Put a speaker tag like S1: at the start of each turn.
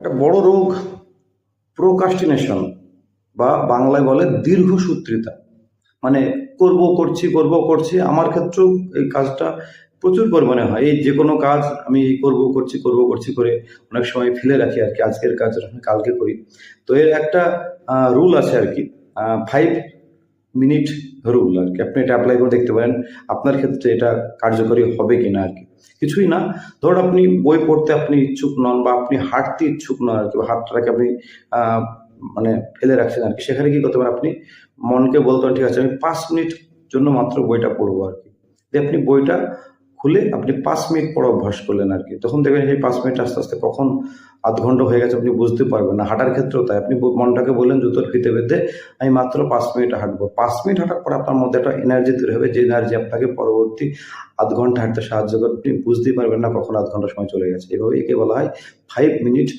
S1: একটা বড় রোগ প্রোক্রাস্টিনেশন বা বাংলায় বলে দীর্ঘসূত্রিতা। মানে করছি। আমার ক্ষেত্রেও এই কাজটা প্রচুর পরিমাণে হয়। এই যেকোনো কাজ আমি করছি করে অনেক সময় ফেলে রাখি আরকি। আজকের কাজ আমি কালকে করি। তো এর একটা রুল আছে আরকি। 5 মিনিট রুল আরকি। আপনি এটা এপ্লাই করে দেখতে পারেন। আপনার ক্ষেত্রে এটা কার্যকরী হবে কিনা আরকি। কিছুই না, ধরুন আপনি বই পড়তে আপনি ইচ্ছুক নন বা আপনি হাঁটতে ইচ্ছুক নন আরকি, বা হাতটাকে আপনি আ মানে ফেলে রাখছেন আরকি। সেখানে কি করতে পারেন আপনি মনকে বলতে পারেন, ঠিক আছে আমি ৫ মিনিট জন্য মাত্র বইটা পড়বো আরকি। দিয়ে আপনি বইটা খুলে আপনি ৫ মিনিট পড়া অভ্যাস করলেন আরকি। তখন দেখবেন সেই ৫ মিনিট আস্তে, আস্তে কখন ০.৫ ঘন্টা হয়ে গেছে আপনি বুঝতে পারবেন না। হাঁটার ক্ষেত্রেও তাই। আপনি মনটাকে বললেন জুতোর ফিতে বেঁধে আমি মাত্র ৫ মিনিট হাঁটবো। ৫ মিনিট হাঁটার পর আপনার মধ্যে একটা এনার্জি তৈরি হবে, যে এনার্জি আপনাকে পরবর্তী ০.৫ ঘন্টা হাঁটতে সাহায্য করবে। আপনি বুঝতেই পারবেন না কখন ০.৫ ঘন্টা সময় চলে গেছে। এভাবে একে বলা হয় ৫ মিনিট